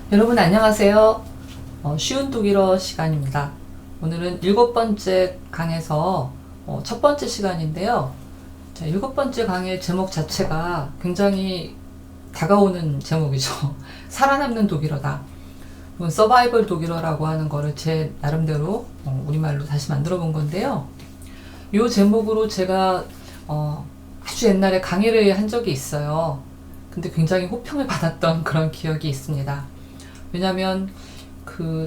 여러분 안녕하세요. 쉬운 독일어 시간입니다. 오늘은 7번째 강에서 첫 번째 시간인데요. 자, 7번째 강의 제목 자체가 굉장히 다가오는 제목이죠. 살아남는 독일어다. 서바이벌 독일어라고 하는 거를 제 나름대로 우리말로 다시 만들어 본 건데요. 이 제목으로 제가 아주 옛날에 강의를 한 적이 있어요. 근데 굉장히 호평을 받았던 그런 기억이 있습니다. 왜냐면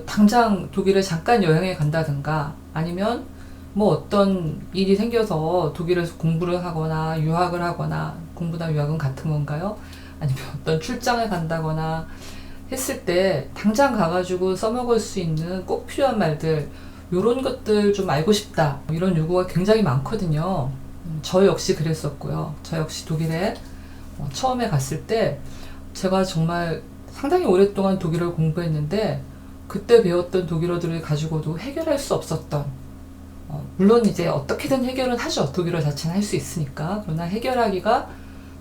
당장 독일에 잠깐 여행에 간다든가 아니면 뭐 어떤 일이 생겨서 독일에서 공부를 하거나 유학을 하거나, 공부나 유학은 같은 건가요? 아니면 어떤 출장을 간다거나 했을 때 당장 가가지고 써먹을 수 있는 꼭 필요한 말들, 요런 것들 좀 알고 싶다, 이런 요구가 굉장히 많거든요. 저 역시 그랬었고요. 저 역시 독일에 처음에 갔을 때 제가 정말 상당히 오랫동안 독일어를 공부했는데 그때 배웠던 독일어들을 가지고도 해결할 수 없었던, 물론 이제 어떻게든 해결은 하죠. 독일어 자체는 할 수 있으니까. 그러나 해결하기가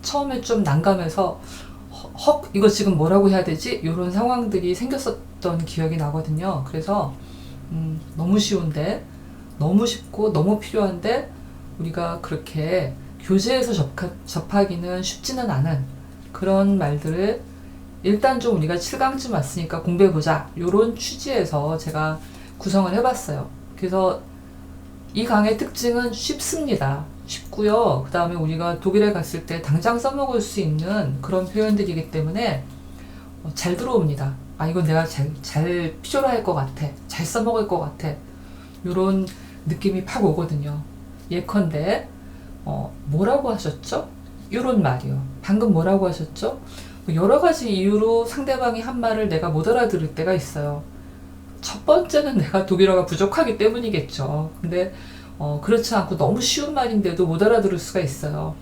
처음에 좀 난감해서 헉 이거 지금 뭐라고 해야 되지? 이런 상황들이 생겼었던 기억이 나거든요. 그래서 너무 쉬운데, 너무 쉽고 너무 필요한데 우리가 그렇게 교재에서 접하기는 쉽지는 않은 그런 말들을 일단 좀 우리가 7강쯤 왔으니까 공부해보자, 요런 취지에서 제가 구성을 해봤어요. 그래서 이 강의 특징은 쉽습니다. 쉽고요. 그 다음에 우리가 독일에 갔을 때 당장 써먹을 수 있는 그런 표현들이기 때문에 잘 들어옵니다. 아, 이건 내가 잘 필요로 할 것 같아, 잘 써먹을 것 같아, 요런 느낌이 팍 오거든요. 예컨대 뭐라고 하셨죠? 요런 말이요. 방금 뭐라고 하셨죠? 여러 가지 이유로 상대방이 한 말을 내가 못 알아들을 때가 있어요. 첫 번째는 내가 독일어가 부족하기 때문이겠죠. 근데 그렇지 않고 너무 쉬운 말인데도 못 알아들을 수가 있어요.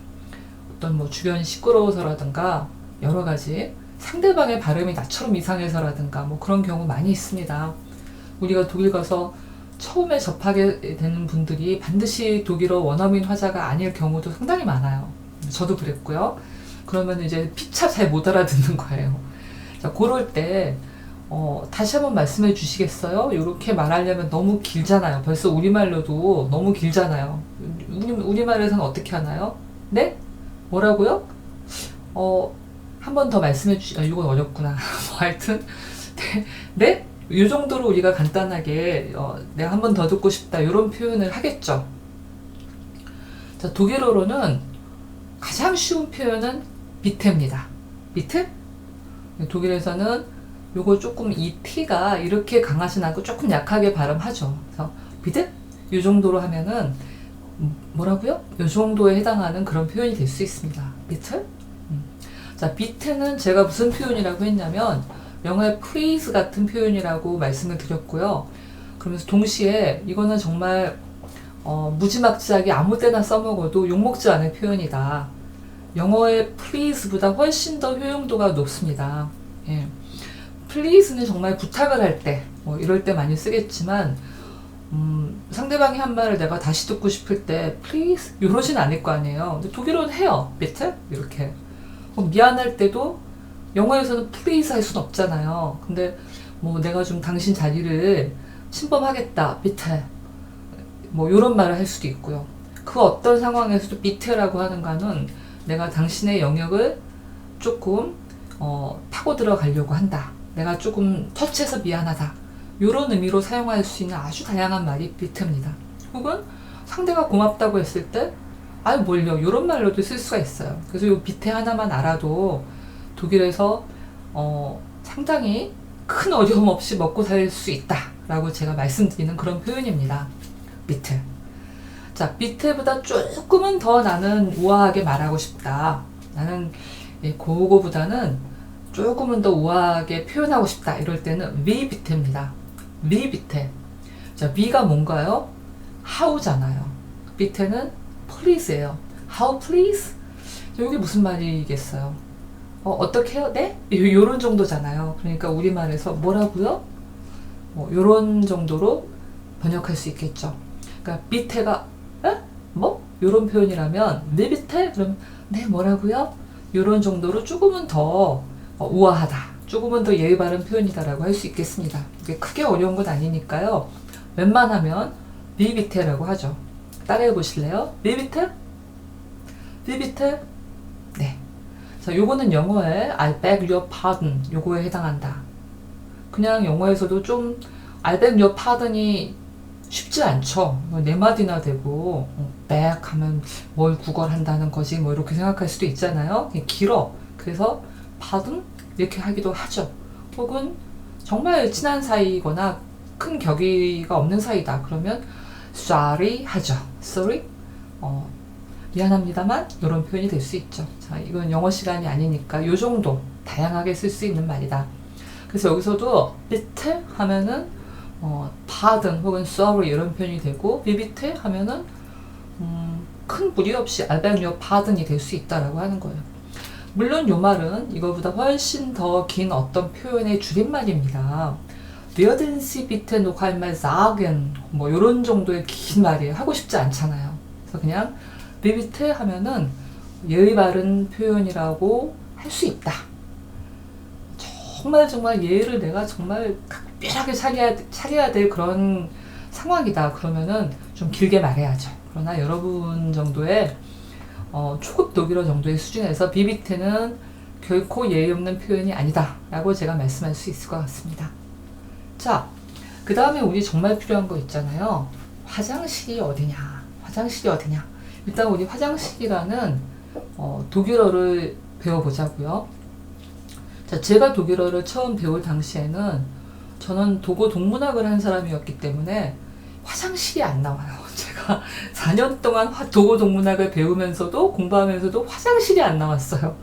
어떤 뭐 주변이 시끄러워서라든가 여러 가지 상대방의 발음이 나처럼 이상해서라든가 뭐 그런 경우 많이 있습니다. 우리가 독일 가서 처음에 접하게 되는 분들이 반드시 독일어 원어민 화자가 아닐 경우도 상당히 많아요. 저도 그랬고요. 그러면 이제 피차 잘 못 알아듣는 거예요. 자, 그럴 때 다시 한번 말씀해 주시겠어요? 이렇게 말하려면 너무 길잖아요. 벌써 우리말로도 너무 길잖아요. 우리말에서는 어떻게 하나요? 네? 뭐라고요? 한 번 더 말씀해 이건 어렵구나. 뭐 하여튼 네? 이 정도로 우리가 간단하게 내가 한 번 더 듣고 싶다, 이런 표현을 하겠죠. 자, 독일어로는 가장 쉬운 표현은 비테입니다. 비테? 독일에서는 요거 조금 이 T가 이렇게 강하진 않고 조금 약하게 발음하죠. 그래서 비테? 요 정도로 하면은 뭐라고요? 요 정도에 해당하는 그런 표현이 될 수 있습니다. 비테? 자, 비테는 제가 무슨 표현이라고 했냐면 영어의 please 같은 표현이라고 말씀을 드렸고요. 그러면서 동시에 이거는 정말 무지막지하게 아무 때나 써먹어도 욕먹지 않을 표현이다. 영어의 please보다 훨씬 더 효용도가 높습니다. 예. please는 정말 부탁을 할 때, 뭐 이럴 때 많이 쓰겠지만, 상대방이 한 말을 내가 다시 듣고 싶을 때 please 이러진 않을 거 아니에요. 근데 독일어는 해요. bitte 이렇게. 미안할 때도 영어에서는 please 할 순 없잖아요. 근데 뭐 내가 좀 당신 자리를 침범하겠다, bitte. 뭐 이런 말을 할 수도 있고요. 그 어떤 상황에서도 bitte라고 하는 거는 내가 당신의 영역을 조금 파고 들어가려고 한다, 내가 조금 터치해서 미안하다, 이런 의미로 사용할 수 있는 아주 다양한 말이 비트입니다. 혹은 상대가 고맙다고 했을 때 아유 뭘요, 이런 말로도 쓸 수가 있어요. 그래서 이 비트 하나만 알아도 독일에서 상당히 큰 어려움 없이 먹고 살 수 있다 라고 제가 말씀드리는 그런 표현입니다. 비트. 자, 비트보다 조금은 더 나는 우아하게 말하고 싶다, 나는 그거보다는 조금은 더 우아하게 표현하고 싶다, 이럴 때는 wie bitte입니다. wie bitte. 자, wie가 뭔가요? how잖아요. bitte는 please예요. how please? 이게 무슨 말이겠어요? 어떻게 해요? 네? 요런 정도잖아요. 그러니까 우리말에서 뭐라고요? 요런 정도로 번역할 수 있겠죠. 그러니까 bitte가 에? 뭐? 요런 표현이라면 wie bitte? 그럼 네 뭐라고요? 요런 정도로 조금은 더 우아하다, 조금은 더 예의 바른 표현이다라고 할 수 있겠습니다. 이게 크게 어려운 건 아니니까요. 웬만하면 비비테라고 하죠. 따라해 보실래요? 비비테? 비비테? 네. 자, 요거는 영어에 I beg your pardon 요거에 해당한다. 그냥 영어에서도 좀 I beg your pardon이 쉽지 않죠. 네 마디나 되고 beg 하면 뭘 구걸한다는 거지 뭐 이렇게 생각할 수도 있잖아요. 길어. 그래서 pardon 이렇게 하기도 하죠. 혹은 정말 친한 사이거나 큰 격의가 없는 사이다. 그러면 sorry 하죠. sorry 미안합니다만 이런 표현이 될 수 있죠. 자, 이건 영어 시간이 아니니까 요 정도 다양하게 쓸 수 있는 말이다. 그래서 여기서도 bitte 하면은 pardon 혹은 sorry 이런 표현이 되고 비비테 하면은 큰 무리 없이 I beg your pardon이 될 수 있다라고 하는 거예요. 물론 요 말은 이거보다 훨씬 더 긴 어떤 표현의 줄임말입니다. Würden Sie bitte noch einmal sagen 뭐 요런 정도의 긴 말이에요. 하고 싶지 않잖아요. 그래서 그냥 비비테 하면은 예의 바른 표현이라고 할 수 있다. 정말 예의를 내가 정말 각별하게 차려야 될 그런 상황이다. 그러면은 좀 길게 말해야죠. 그러나 여러분 정도의 초급 독일어 정도의 수준에서 비비테는 결코 예의 없는 표현이 아니다 라고 제가 말씀할 수 있을 것 같습니다. 자, 그 다음에 우리 정말 필요한 거 있잖아요. 화장실이 어디냐. 화장실이 어디냐. 일단 우리 화장실이라는 독일어를 배워보자고요. 자, 제가 독일어를 처음 배울 당시에는 저는 도고 동문학을 한 사람이었기 때문에 화장실이 안 나와요. 제가 4년 동안 도고 동문학을 배우면서도 공부하면서도 화장실이 안 나왔어요.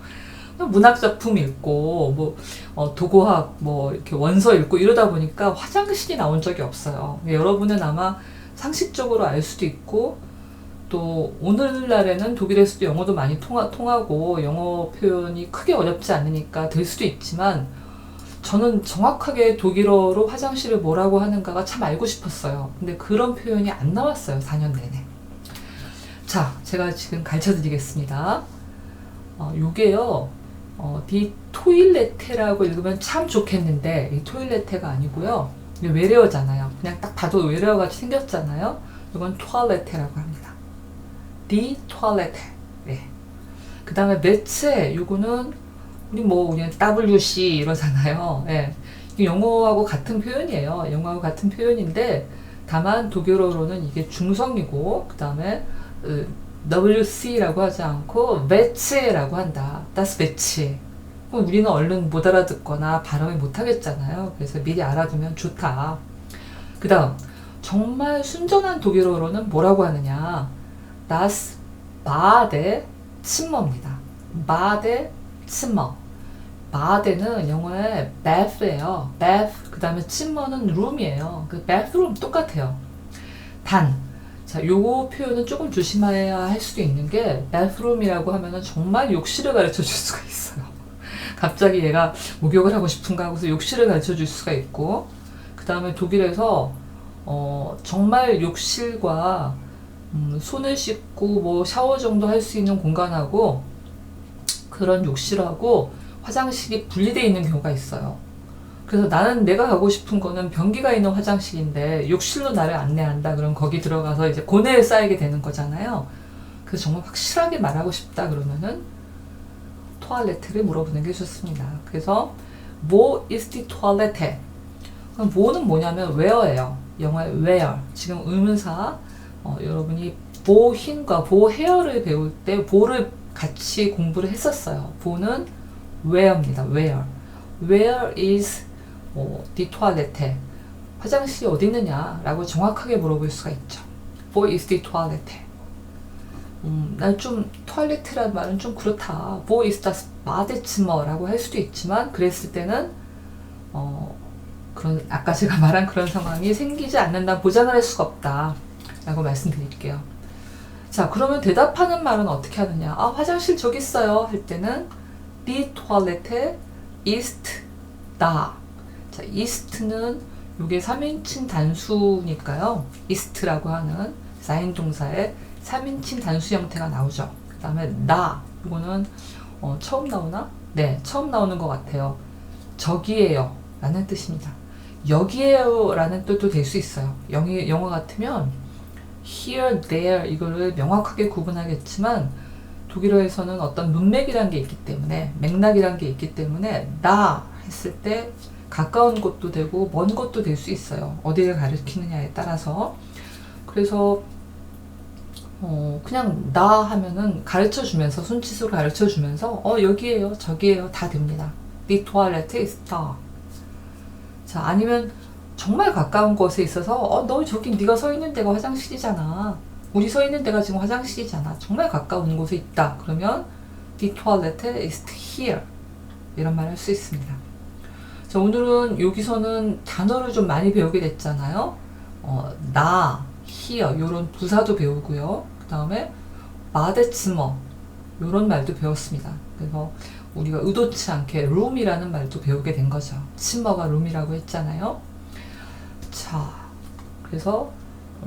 문학 작품 읽고 뭐 도고학 뭐 이렇게 원서 읽고 이러다 보니까 화장실이 나온 적이 없어요. 여러분은 아마 상식적으로 알 수도 있고 또 오늘날에는 독일에서도 영어도 많이 통하고 영어 표현이 크게 어렵지 않으니까 될 수도 있지만 저는 정확하게 독일어로 화장실을 뭐라고 하는가가 참 알고 싶었어요. 근데 그런 표현이 안 나왔어요. 4년 내내. 자, 제가 지금 가르쳐 드리겠습니다. 요게요. 디 토일레테라고 읽으면 참 좋겠는데 이 토일레테가 아니고요. 이게 외래어잖아요. 그냥 딱 봐도 외래어 같이 생겼잖아요. 이건 토일레테라고 합니다. 디 토일레테. 네. 그 다음에 매체 요거는 우리는 WC 이러잖아요. 예. 영어하고 같은 표현이에요. 영어하고 같은 표현인데 다만 독일어로는 이게 중성이고 그 다음에 WC라고 하지 않고 매체라고 한다. Das 매체. 그럼 우리는 얼른 못 알아듣거나 발음을 못 하겠잖아요. 그래서 미리 알아두면 좋다. 그 다음 정말 순전한 독일어로는 뭐라고 하느냐. Das Badezimmer입니다. Badezimmer. 바데는 영어의 bath예요. bath. 그 다음에 침머는 room이에요. 그 bathroom 똑같아요. 자, 요거 표현은 조금 조심해야 할 수도 있는 게 bathroom이라고 하면은 정말 욕실을 가르쳐 줄 수가 있어요. 갑자기 얘가 목욕을 하고 싶은가 하고서 욕실을 가르쳐 줄 수가 있고 그 다음에 독일에서 정말 욕실과 손을 씻고 뭐 샤워 정도 할 수 있는 공간하고 그런 욕실하고 화장실이 분리되어 있는 경우가 있어요. 그래서 나는 내가 가고 싶은 거는 변기가 있는 화장실인데 욕실로 나를 안내한다. 그럼 거기 들어가서 이제 고뇌에 쌓이게 되는 거잖아요. 그래서 정말 확실하게 말하고 싶다 그러면은 토일레트를 물어보는 게 좋습니다. 그래서 Wo ist die Toilette? 그럼 뭐는 뭐냐면 where예요. 영어의 where. 지금 의문사 여러분이 보힌과 보헤어를 배울 때 보를 같이 공부를 했었어요. 보는 where입니다. where. Where is die Toilette? 화장실이 어디 있느냐? 라고 정확하게 물어볼 수가 있죠. Wo ist die Toilette? 난 좀 토일레트라는 말은 좀 그렇다. Wo ist das Badezimmer? 라고 할 수도 있지만 그랬을 때는 그런 아까 제가 말한 그런 상황이 생기지 않는다 보장을 할 수가 없다. 라고 말씀드릴게요. 자, 그러면 대답하는 말은 어떻게 하느냐? 화장실 저기 있어요. 할 때는 Die Toilette ist da. 자, ist는 이게 3인칭 단수니까요. ist라고 하는 사인 동사의 3인칭 단수 형태가 나오죠. 그 다음에 da. 이거는 처음 나오나? 네, 처음 나오는 것 같아요. 저기에요 라는 뜻입니다. 여기에요 라는 뜻도 될 수 있어요. 영어 같으면 here, there 이거를 명확하게 구분하겠지만 독일어에서는 어떤 문맥이란 게 있기 때문에 맥락이란 게 있기 때문에 나 했을 때 가까운 곳도 되고 먼 곳도 될 수 있어요. 어디를 가리키느냐에 따라서. 그래서 그냥 나 하면은 가르쳐주면서 손짓으로 가르쳐주면서 여기에요 저기에요 다 됩니다. Die Toilette ist da. 자, 아니면 정말 가까운 곳에 있어서 너 저기 네가 서 있는 데가 화장실이잖아. 우리 서 있는 데가 지금 화장실이잖아. 정말 가까운 곳에 있다. 그러면 Die Toilette ist here. 이런 말 할 수 있습니다. 자, 오늘은 여기서는 단어를 좀 많이 배우게 됐잖아요. 나, here 요런 부사도 배우고요. 그 다음에 바데츠머 요런 말도 배웠습니다. 그래서 우리가 의도치 않게 룸이라는 말도 배우게 된 거죠. 침머가 룸이라고 했잖아요. 자, 그래서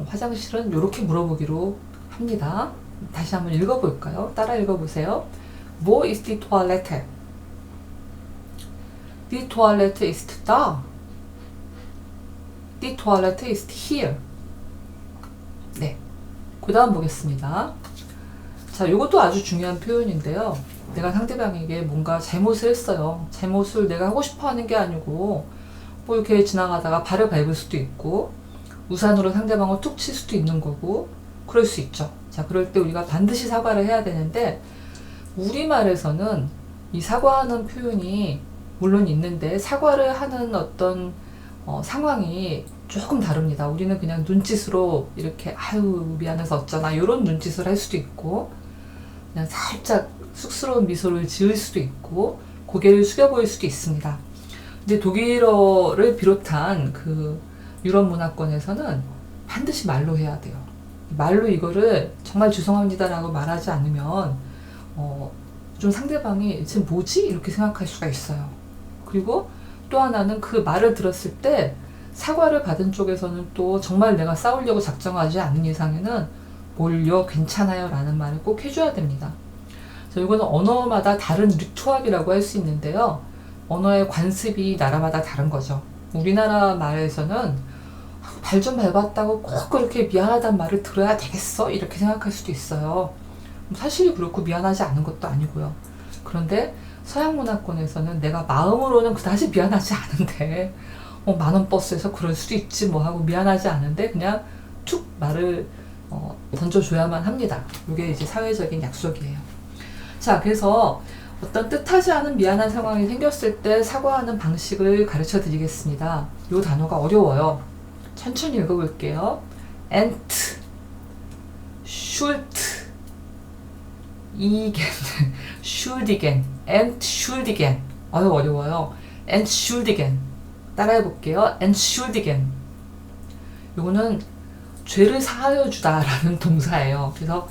화장실은 이렇게 물어보기로 합니다. 다시 한번 읽어볼까요? 따라 읽어보세요. Wo ist die Toilette? Die Toilette ist da. Die Toilette ist here. 네, 그 다음 보겠습니다. 자, 이것도 아주 중요한 표현인데요. 내가 상대방에게 뭔가 잘못을 했어요. 잘못을 내가 하고 싶어 하는 게 아니고 뭐 이렇게 지나가다가 발을 밟을 수도 있고 우산으로 상대방을 툭 칠 수도 있는 거고 그럴 수 있죠. 자, 그럴 때 우리가 반드시 사과를 해야 되는데 우리말에서는 이 사과하는 표현이 물론 있는데 사과를 하는 어떤 상황이 조금 다릅니다. 우리는 그냥 눈짓으로 이렇게 아유 미안해서 어쩌나 이런 눈짓을 할 수도 있고 그냥 살짝 쑥스러운 미소를 지을 수도 있고 고개를 숙여 보일 수도 있습니다. 근데 독일어를 비롯한 그 유럽 문화권에서는 반드시 말로 해야 돼요. 말로 이거를 정말 죄송합니다라고 말하지 않으면 좀 상대방이 지금 뭐지? 이렇게 생각할 수가 있어요. 그리고 또 하나는 그 말을 들었을 때 사과를 받은 쪽에서는 또 정말 내가 싸우려고 작정하지 않는 이상에는 뭘요? 괜찮아요 라는 말을 꼭 해줘야 됩니다. 자, 이거는 언어마다 다른 리투얼이라고 할 수 있는데요. 언어의 관습이 나라마다 다른 거죠. 우리나라 말에서는 발 좀 밟았다고 꼭 그렇게 미안하다는 말을 들어야 되겠어? 이렇게 생각할 수도 있어요. 사실이 그렇고 미안하지 않은 것도 아니고요. 그런데 서양 문화권에서는 내가 마음으로는 그다지 미안하지 않은데 만원 버스에서 그럴 수도 있지 뭐 하고 미안하지 않은데 그냥 툭 말을 던져줘야만 합니다. 이게 이제 사회적인 약속이에요. 자, 그래서 어떤 뜻하지 않은 미안한 상황이 생겼을 때 사과하는 방식을 가르쳐 드리겠습니다. 이 단어가 어려워요. 천천히 읽어볼게요. Ent, Schuld, Schuldigen, Entschuldigen. 어려워요. Entschuldigen. 따라해볼게요. Entschuldigen. 요거는 죄를 사하여 주다라는 동사예요. 그래서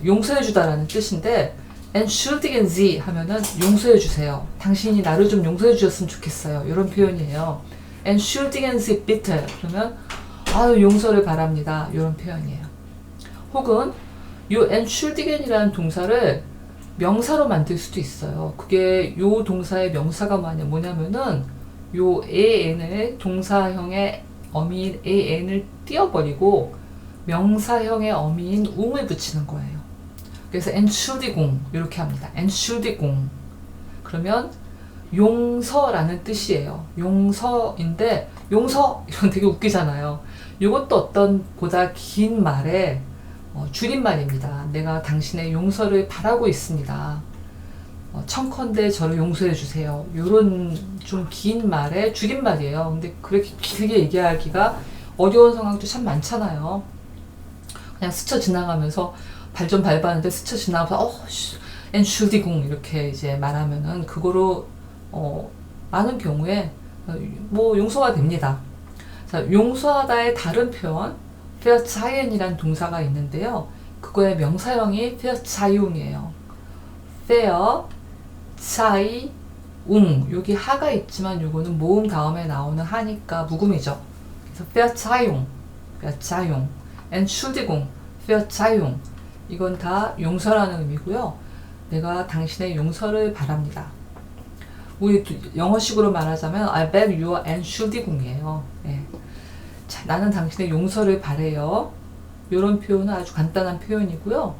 용서해 주다라는 뜻인데 Entschuldigen Sie 하면은 용서해 주세요. 당신이 나를 좀 용서해 주셨으면 좋겠어요. 이런 표현이에요. Entschuldigen Sie bitte. 그러면 용서를 바랍니다. 이런 표현이에요. 혹은 이 Entschuldigen이라는 동사를 명사로 만들 수도 있어요. 그게 요 동사의 명사가 뭐냐면은 요 an을 동사형의 어미인 an을 띄워버리고 명사형의 어미인 ung을 붙이는 거예요. 그래서 Entschuldigung 이렇게 합니다. Entschuldigung. 그러면 용서라는 뜻이에요. 용서인데 용서 이건 되게 웃기잖아요. 이것도 어떤 보다 긴 말의 줄임말입니다. 내가 당신의 용서를 바라고 있습니다. 청컨대 저를 용서해 주세요. 이런 좀 긴 말의 줄임말이에요. 근데 그렇게 길게 얘기하기가 어려운 상황도 참 많잖아요. 그냥 스쳐 지나가면서 발 좀 밟았는데 스쳐 지나가서 Entschuldigung 이렇게 이제 말하면은 그거로 많은 경우에 뭐 용서가 됩니다. 자, 용서하다의 다른 표현 Verzeihen이란 동사가 있는데요. 그거의 명사형이 Verzeihung이에요. Verzeihung 여기 하가 있지만 요거는 모음 다음에 나오는 하니까 묵음이죠. 그래서 Verzeihung, Entschuldigung, Verzeihung 이건 다 용서라는 의미고요. 내가 당신의 용서를 바랍니다. 우리 영어식으로 말하자면 I beg your entschuldigung이에요. 예. 자, 나는 당신의 용서를 바래요. 이런 표현은 아주 간단한 표현이고요.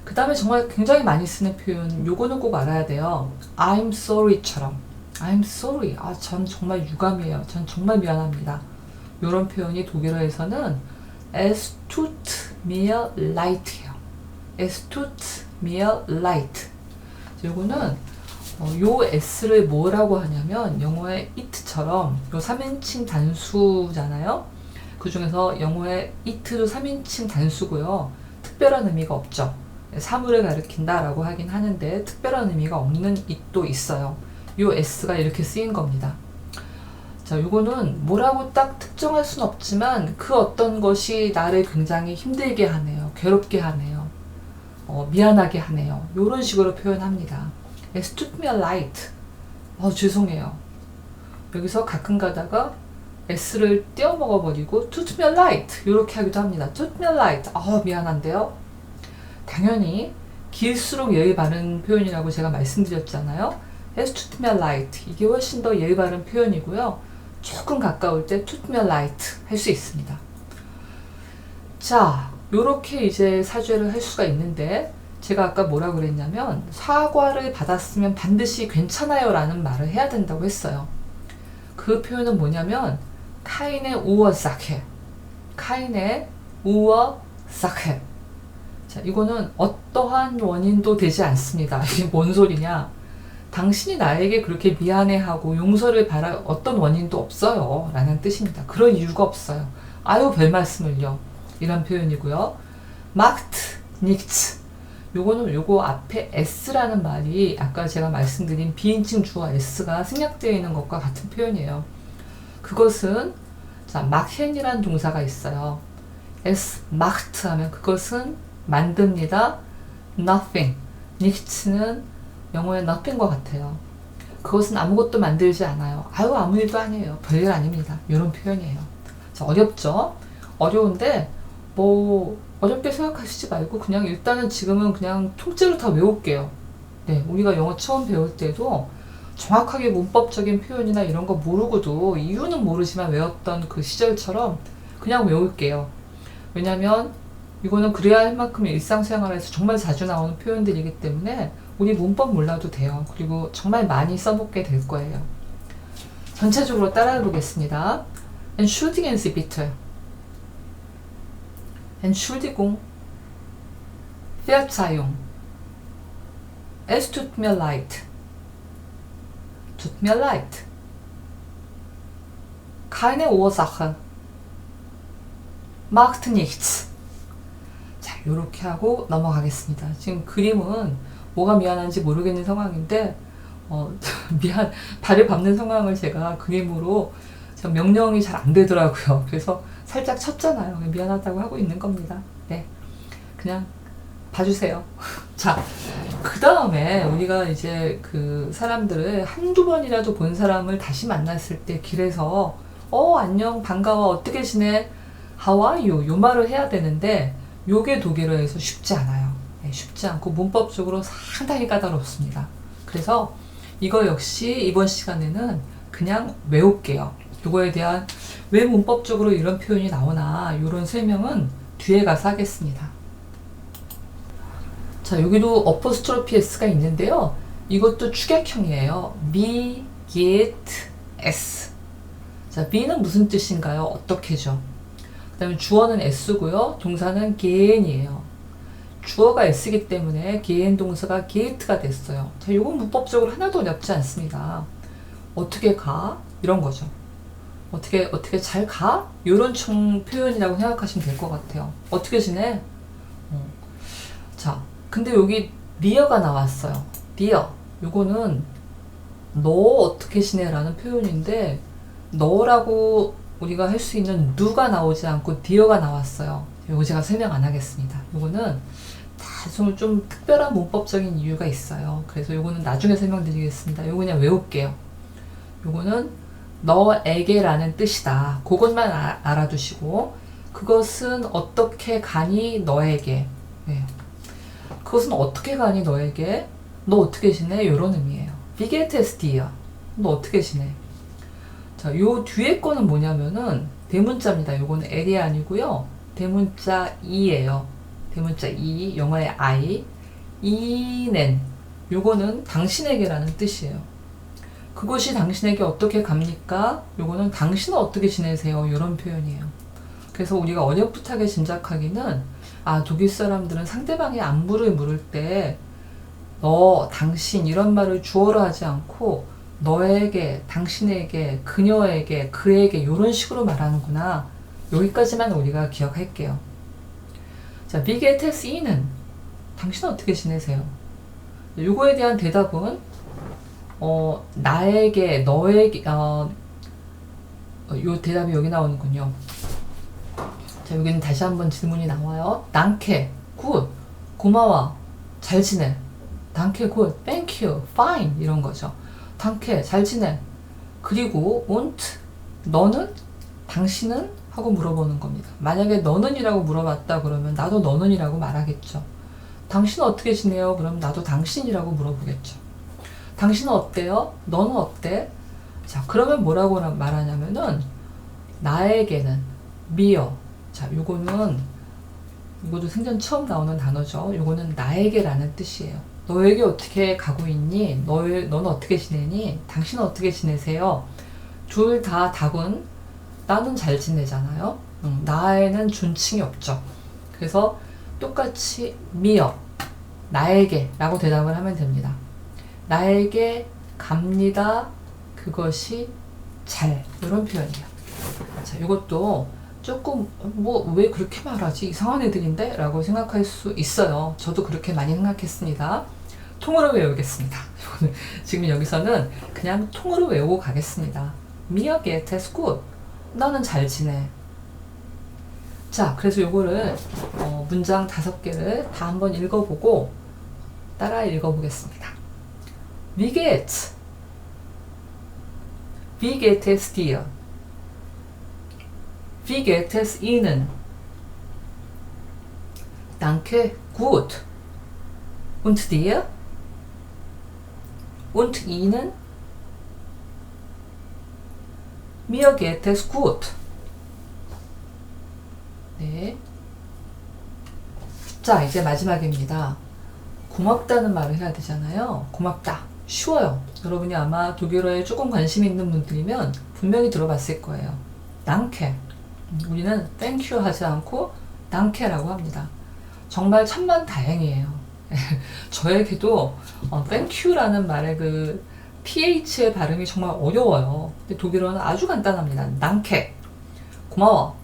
그 다음에 정말 굉장히 많이 쓰는 표현, 요거는 꼭 알아야 돼요. I'm sorry처럼. I'm sorry. 아, 전 정말 유감이에요. 전 정말 미안합니다. 이런 표현이 독일어에서는 Es tut mir leid예요. Es tut mir leid. 요거는 요 s를 뭐라고 하냐면 영어의 it처럼 요 3인칭 단수잖아요. 그 중에서 영어의 it도 3인칭 단수고요. 특별한 의미가 없죠. 사물을 가리킨다 라고 하긴 하는데 특별한 의미가 없는 it도 있어요. 요 s가 이렇게 쓰인 겁니다. 자, 요거는 뭐라고 딱 특정할 순 없지만 그 어떤 것이 나를 굉장히 힘들게 하네요. 괴롭게 하네요. 미안하게 하네요. 요런 식으로 표현합니다. Es tut mir leid. 죄송해요. 여기서 가끔 가다가 s를 떼어 먹어버리고 tut mir leid 요렇게 하기도 합니다. tut mir leid. 미안한데요. 당연히 길수록 예의 바른 표현이라고 제가 말씀드렸잖아요. Es tut mir leid. 이게 훨씬 더 예의 바른 표현이고요. 조금 가까울 때 tut mir leid 할 수 있습니다. 자, 요렇게 이제 사죄를 할 수가 있는데 제가 아까 뭐라 그랬냐면 사과를 받았으면 반드시 괜찮아요 라는 말을 해야 된다고 했어요. 그 표현은 뭐냐면 keine Ursache. keine Ursache. 자, 이거는 어떠한 원인도 되지 않습니다. 이게 뭔 소리냐? 당신이 나에게 그렇게 미안해하고 용서를 바랄 어떤 원인도 없어요 라는 뜻입니다. 그런 이유가 없어요. 아유 별 말씀을요. 이런 표현이고요. macht nichts. 요거 앞에 s라는 말이 아까 제가 말씀드린 비인칭 주어 s가 생략되어 있는 것과 같은 표현이에요. 그것은 자, machen이라는 동사가 있어요. es macht 하면 그것은 만듭니다. nothing. nicht는 영어의 nothing과 같아요. 그것은 아무것도 만들지 않아요. 아유 아무 일도 아니에요. 별일 아닙니다. 이런 표현이에요. 자, 어렵죠? 어려운데 뭐 어렵게 생각하시지 말고 그냥 일단은 지금은 그냥 통째로 다 외울게요. 네, 우리가 영어 처음 배울 때도 정확하게 문법적인 표현이나 이런 거 모르고도 이유는 모르지만 외웠던 그 시절처럼 그냥 외울게요. 왜냐면 이거는 그래야 할 만큼 일상생활에서 정말 자주 나오는 표현들이기 때문에 우리 문법 몰라도 돼요. 그리고 정말 많이 써먹게 될 거예요. 전체적으로 따라해 보겠습니다. Entschuldigen Sie bitte. Entschuldigung. Verzeihung. Es tut mir leid. Tut mir leid. Keine Ursache. Macht nichts. 자, 요렇게 하고 넘어가겠습니다. 지금 그림은 뭐가 미안한지 모르겠는 상황인데 발을 밟는 상황을 제가 그림으로 명령이 잘 안 되더라고요. 그래서 살짝 쳤잖아요. 미안하다고 하고 있는 겁니다. 네, 그냥 봐주세요. 자, 그 다음에 우리가 이제 그 사람들을 한두 번이라도 본 사람을 다시 만났을 때 길에서 안녕 반가워 어떻게 지내 How are you? 요 말을 해야 되는데 요게 독일어에서 쉽지 않아요. 네, 쉽지 않고 문법적으로 상당히 까다롭습니다. 그래서 이거 역시 이번 시간에는 그냥 외울게요. 요거에 대한 왜 문법적으로 이런 표현이 나오나 이런 설명은 뒤에 가서 하겠습니다. 자, 여기도 어포스트로피 s가 있는데요. 이것도 축약형이에요. be, get, s. 자, be는 무슨 뜻인가요? 어떻게죠? 그 다음에 주어는 s고요. 동사는 gehen이에요. 주어가 s이기 때문에 gehen 동사가 get가 됐어요. 자, 이건 문법적으로 하나도 어렵지 않습니다. 어떻게 가? 이런 거죠. 어떻게 잘 가? 이런 표현이라고 생각하시면 될 것 같아요. 어떻게 지내? 자, 근데 여기 리어가 나왔어요. 리어. 요거는 너 어떻게 지내? 라는 표현인데 너라고 우리가 할 수 있는 누가 나오지 않고 디어가 나왔어요. 요거 제가 설명 안 하겠습니다. 요거는 다소 좀 특별한 문법적인 이유가 있어요. 그래서 요거는 나중에 설명드리겠습니다. 요거 그냥 외울게요. 요거는 너에게 라는 뜻이다. 그것만 알아두시고 그것은 어떻게 가니 너에게. 네. 그것은 어떻게 가니 너에게. 너 어떻게 지내? 요런 의미예요. Wie geht es dir? 너 어떻게 지내? 자, 요 뒤에 거는 뭐냐면은 대문자입니다. 요거는 L이 아니고요. 대문자 이예요. 대문자 이, 영어의 I. 이는 요거는 당신에게라는 뜻이에요. 그것이 당신에게 어떻게 갑니까? 요거는 당신은 어떻게 지내세요? 이런 표현이에요. 그래서 우리가 어렴풋하게 짐작하기는 독일 사람들은 상대방의 안부를 물을 때 너, 당신 이런 말을 주어로 하지 않고 너에게, 당신에게, 그녀에게, 그에게 이런 식으로 말하는구나. 여기까지만 우리가 기억할게요. 자, Wie geht es Ihnen? 당신은 어떻게 지내세요? 요거에 대한 대답은 나에게, 너에게, 요 대답이 여기 나오는군요. 자, 여기는 다시 한번 질문이 나와요. Danke, good, 고마워, 잘 지내. Danke, good, thank you, fine 이런 거죠. Danke, 잘 지내. 그리고 und, 너는? 당신은? 하고 물어보는 겁니다. 만약에 너는 이라고 물어봤다 그러면 나도 너는 이라고 말하겠죠. 당신은 어떻게 지내요? 그럼 나도 당신이라고 물어보겠죠. 당신은 어때요? 너는 어때? 자, 그러면 뭐라고 말하냐면은 나에게는 mir. 자, 이것도 생전 처음 나오는 단어죠. 요거는 나에게라는 뜻이에요. 너에게 어떻게 가고 있니? 너는 어떻게 지내니? 당신은 어떻게 지내세요? 둘 다 답은 나는 잘 지내잖아요. 나에는 존칭이 없죠. 그래서 똑같이 mir, 나에게 라고 대답을 하면 됩니다. 나에게 갑니다. 그것이 잘. 이런 표현이에요. 자, 이것도 조금 왜 그렇게 말하지? 이상한 애들인데? 라고 생각할 수 있어요. 저도 그렇게 많이 생각했습니다. 통으로 외우겠습니다. 지금 여기서는 그냥 통으로 외우고 가겠습니다. Mir geht es gut. 나는 잘 지내. 자, 그래서 요거를 문장 5개를 다 한번 읽어보고 따라 읽어보겠습니다. Wie geht's? Wie geht es dir? Wie geht es Ihnen? Danke, gut. Und dir? Und Ihnen? Mir geht es gut. 네. 자, 이제 마지막입니다. 고맙다는 말을 해야 되잖아요. 고맙다. 쉬워요. 여러분이 아마 독일어에 조금 관심 있는 분들이면 분명히 들어봤을 거예요. Danke. 우리는 thank you 하지 않고 danke라고 합니다. 정말 천만다행이에요. 저에게도 thank you라는 말의 그 ph의 발음이 정말 어려워요. 근데 독일어는 아주 간단합니다. danke. 고마워.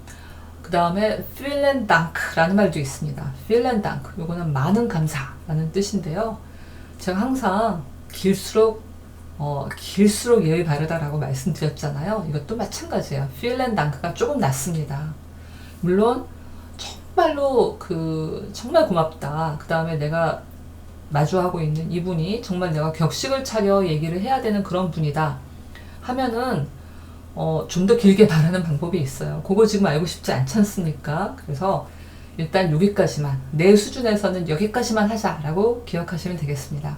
그 다음에 vielen Dank라는 말도 있습니다. vielen Dank. 요거는 많은 감사라는 뜻인데요. 제가 항상 길수록 예의 바르다라고 말씀드렸잖아요. 이것도 마찬가지예요. vielen Dank가 조금 낫습니다. 물론 정말로 정말 고맙다. 그 다음에 내가 마주하고 있는 이분이 정말 내가 격식을 차려 얘기를 해야 되는 그런 분이다 하면은 좀 더 길게 말하는 방법이 있어요. 그거 지금 알고 싶지 않지 않습니까? 그래서 일단 여기까지만, 내 수준에서는 여기까지만 하자라고 기억하시면 되겠습니다.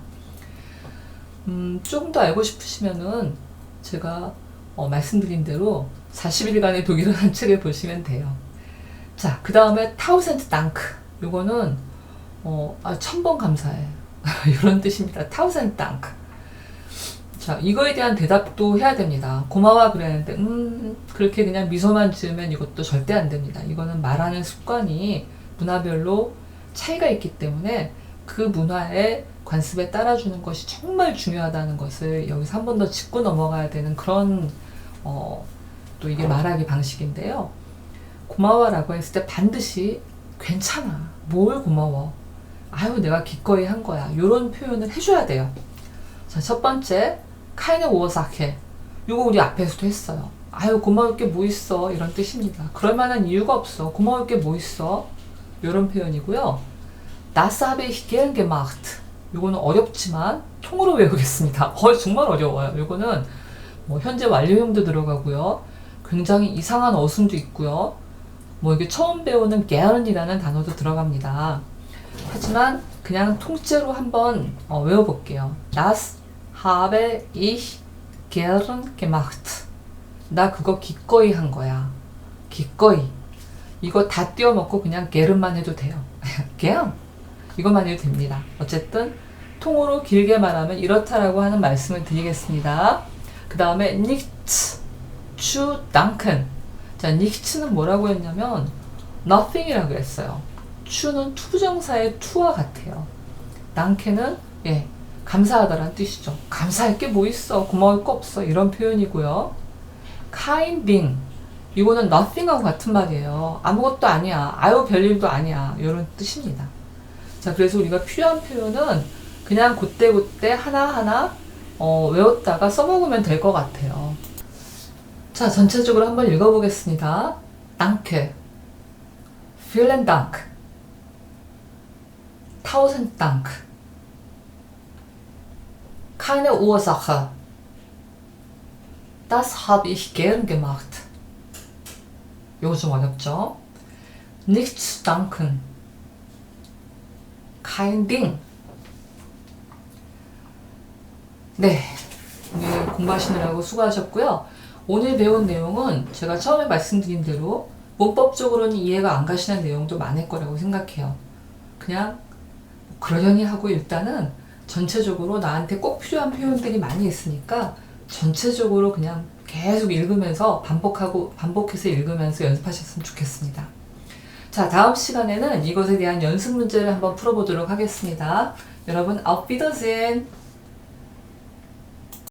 조금 더 알고 싶으시면은 제가 말씀드린 대로 40일간의 독일어 한 책을 보시면 돼요. 자, 그 다음에 타우센트 당크. 요거는 1000번 감사해. 이런 뜻입니다. 타우센트 당크. 자, 이거에 대한 대답도 해야 됩니다. 고마워 그랬는데 그렇게 그냥 미소만 지으면 이것도 절대 안 됩니다. 이거는 말하는 습관이 문화별로 차이가 있기 때문에 그 문화의 관습에 따라주는 것이 정말 중요하다는 것을 여기서 한 번 더 짚고 넘어가야 되는 그런 또 이게 말하기 방식인데요. 고마워라고 했을 때 반드시 괜찮아. 뭘 고마워. 아유, 내가 기꺼이 한 거야. 이런 표현을 해줘야 돼요. 자, 첫 번째, keine Ursache. 이거 우리 앞에서도 했어요. 아유, 고마울 게 뭐 있어. 이런 뜻입니다. 그럴 만한 이유가 없어. 고마울 게 뭐 있어. 이런 표현이고요. Das habe ich gern gemacht. 이거는 어렵지만 통으로 외우겠습니다. 정말 어려워요. 이거는 현재 완료형도 들어가고요. 굉장히 이상한 어순도 있고요. 이게 처음 배우는 gern이라는 단어도 들어갑니다. 하지만 그냥 통째로 한번 외워볼게요. Das habe ich gern gemacht. 나 그거 기꺼이 한 거야. 기꺼이. 이거 다 띄워먹고 그냥 게른만 해도 돼요. gern. 이것만 해도 됩니다. 어쨌든 통으로 길게 말하면 이렇다라고 하는 말씀을 드리겠습니다. 그 다음에 nicht zu danken. 자, nicht는 뭐라고 했냐면 nothing이라고 했어요. 추는 투부정사의 투와 같아요. danken은 감사하다라는 뜻이죠. 감사할 게 뭐 있어, 고마울 거 없어, 이런 표현이고요. kinding, 이거는 nothing하고 같은 말이에요. 아무것도 아니야, 아유 별일도 아니야, 이런 뜻입니다. 자, 그래서 우리가 필요한 표현은 그냥 그때그때 하나하나 외웠다가 써먹으면 될 것 같아요. 자, 전체적으로 한번 읽어보겠습니다. Danke, vielen Dank, tausend Dank, keine Ursache, das habe ich gern gemacht. 이거 좀 어렵죠? Nicht zu danken, kein Ding. 네, 오늘 공부하시느라고 수고하셨고요. 오늘 배운 내용은 제가 처음에 말씀드린 대로 문법적으로는 이해가 안 가시는 내용도 많을 거라고 생각해요. 그냥 그러려니 하고 일단은 전체적으로 나한테 꼭 필요한 표현들이 많이 있으니까 전체적으로 그냥 계속 읽으면서 반복해서 읽으면서 연습하셨으면 좋겠습니다. 자, 다음 시간에는 이것에 대한 연습 문제를 한번 풀어보도록 하겠습니다. 여러분, auf Wiedersehen!